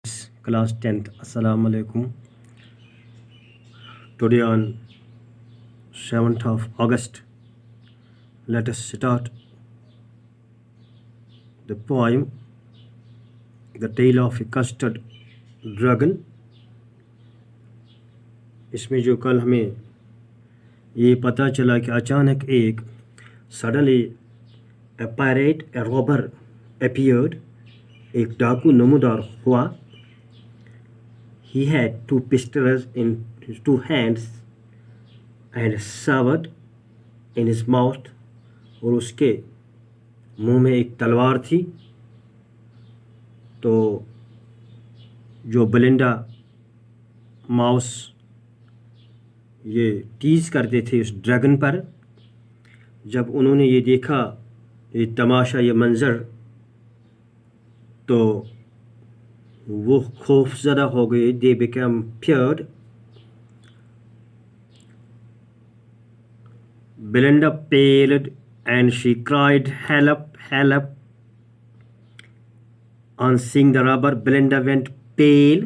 Class 10th. Assalamu alaikum. Today on 7th of August, let us start the poem The Tale of a Custard Dragon. इसमें जो कल हमें ये पता चला कि अचानक एक suddenly a pirate, a robber appeared, एक डाकू नमूदार हुआ. He had two pistols in his two hands and a sword in his mouth, और उसके मुंह में एक तलवार थी. तो जो बेलिंडा माउस ये टीज करते थे उस ड्रैगन पर, जब उन्होंने ये देखा ये तमाशा ये मंजर, तो वो खौफज़दा हो गए. They become feared. Belinda paled and she cried, "Help, help." On seeing the robber, Belinda went pale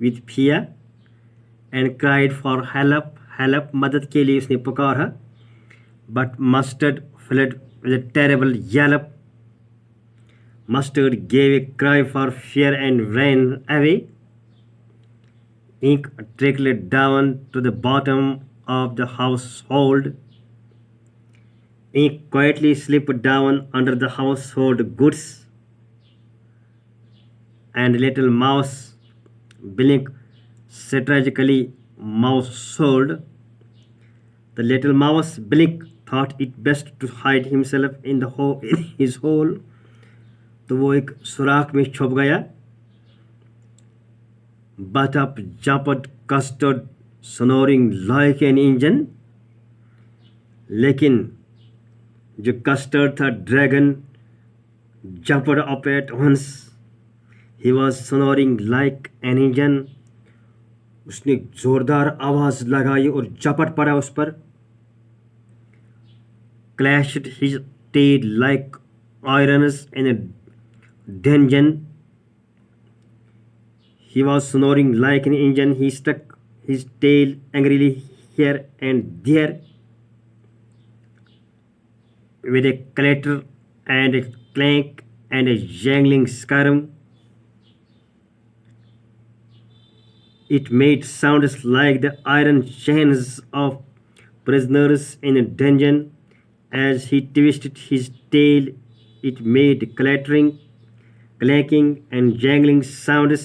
with fear and cried for help, help. मदद के लिए उसने पुकारा. But Mustard fled with a terrible yelp. Mustard gave a cry for fear and ran away. Ink trickled down to the bottom of the household. Ink quietly slipped down under the household goods, and little mouse blinked strategically mouse-holed. The little mouse Blink thought it best to hide himself in his hole. तो वो एक सुराख में छुप गया. But up jumped Custard, snoring like an engine. लेकिन जो custard था dragon jumped up at once. He was snoring like an engine. उसने जोरदार आवाज लगाई और झपट पड़ा उस पर. Clashed his tail like irons in a dungeon. He was snoring like an engine. He stuck his tail angrily here and there. With a clatter and a clank and a jangling scream, it made sounds like the iron chains of prisoners in a dungeon. As he twisted his tail, it made clattering, clanking, and jangling sounds.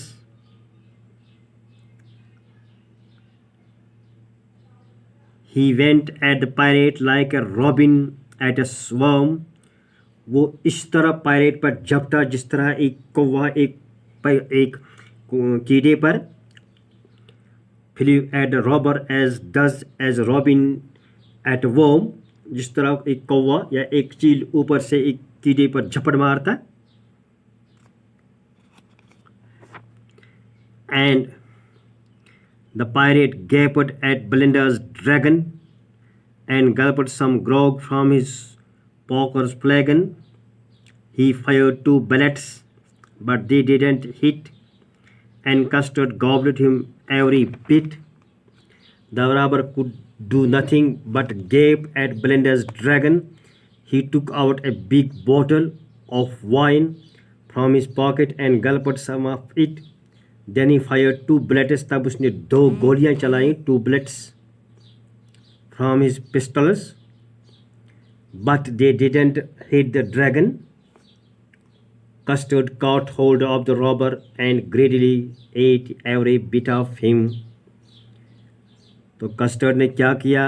He went at the pirate like a robin at a swarm. वो इस तरह pirate पर झपटा जिस तरह एक कौवा एक कीड़े पर. Flew at the robber as a robin at a worm. जिस तरह एक कौवा या एक चील ऊपर से एक कीड़े पर झपट मारता. And the pirate gaped at Belinda's dragon and gulped some grog from his poker's flagon. He fired two bullets, but they didn't hit, and Custard gobbled him every bit. The robber could do nothing but gape at Belinda's dragon. He took out a big bottle of wine from his pocket and gulped some of it. Then he fired two bullets. तब उसने दो गोलियां चलाई, two bullets from his pistols, but they didn't hit the dragon. Custard caught hold of the robber and greedily ate every bit of him. तो custard ने क्या किया?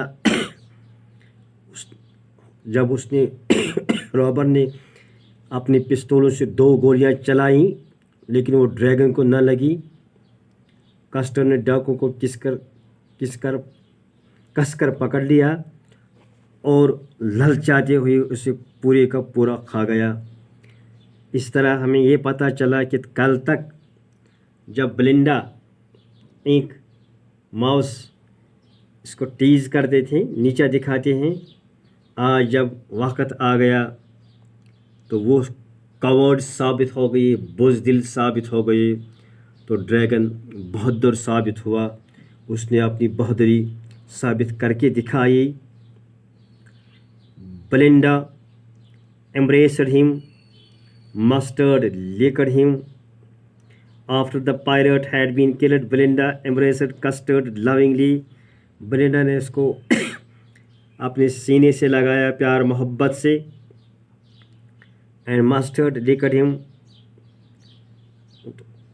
जब उसने रॉबर ने अपने पिस्तौलों से दो गोलियां चलाई, लेकिन वो ड्रैगन को न लगी. कस्टर्ड ने डाकू को कसकर पकड़ लिया और ललचाते हुए उसे पूरे का पूरा खा गया. इस तरह हमें ये पता चला कि कल तक जब बेलिंडा एक माउस इसको टीज करते थे, नीचा दिखाते हैं, आज जब वक्त आ गया तो वो कवर्ड साबित हो गई, बुज़दिल साबित हो गई. तो ड्रैगन बहादुर साबित हुआ, उसने अपनी बहादुरी साबित करके दिखाई। Belinda embraced him, Mustard licked him. After the pirate had been killed, Belinda embraced Custard lovingly. Belinda ने इसको अपने सीने से लगाया प्यार मोहब्बत से। एंड मस्टर्ड लिकड हिम,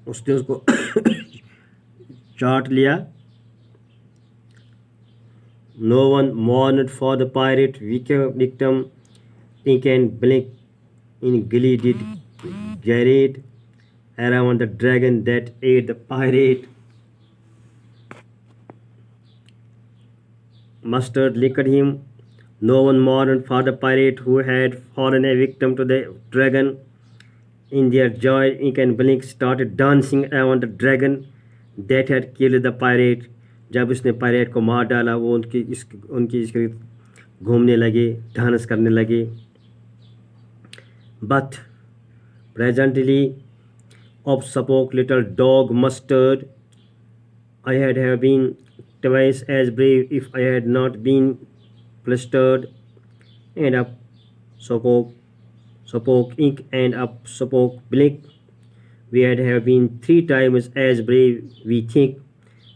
उसने उसको चाट लिया। No one mourned for the pirate victim. Ink and blink in glee did Jared around the dragon that ate the pirate. Mustard licked him. No one mourned for the pirate who had fallen a victim to the dragon. In their joy, Ink and Blink started dancing around the dragon that had killed the pirate. जब उसने pirate को मार डाला, वो उनकी इसके घूमने लगे, डांस करने लगे। But presently, up spoke little dog Mustard. I had have been twice as brave if I had not been flustered. And up spoke Ink, and up spoke Blink. We had have been 3 times as brave, we think.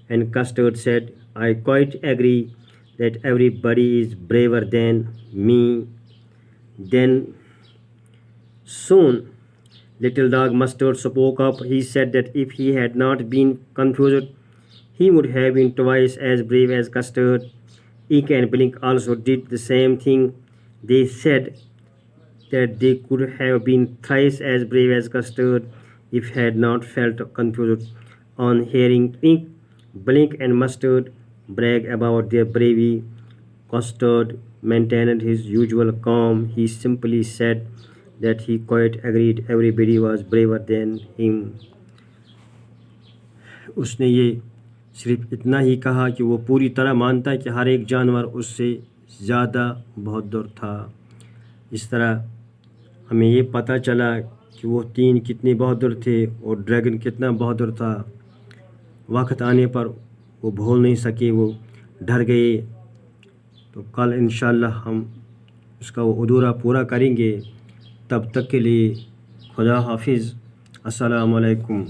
And Custard said, I quite agree that everybody is braver than me. Then soon little dog Mustard spoke up. He said that if he had not been confused, he would have been twice as brave as Custard. Ink and Blink also did the same thing. They said that they could have been thrice as brave as Custard if had not felt confused. On hearing Ink, Blink and Mustard brag about their bravery, Custard maintained his usual calm. He simply said that he quite agreed everybody was braver than him. उसने ये सिर्फ इतना ही कहा कि वो पूरी तरह मानता है कि हर एक जानवर उससे ज़्यादा बहादुर था। इस तरह हमें ये पता चला कि वो 3 कितने बहादुर थे और ड्रैगन कितना बहादुर था। वक्त आने पर वो भूल नहीं सके, वो डर गए। तो कल इंशाअल्लाह हम उसका वो अधूरा पूरा करेंगे। तब तक के लिए खुदा हाफिज़। अस्सलामु अलैकुम।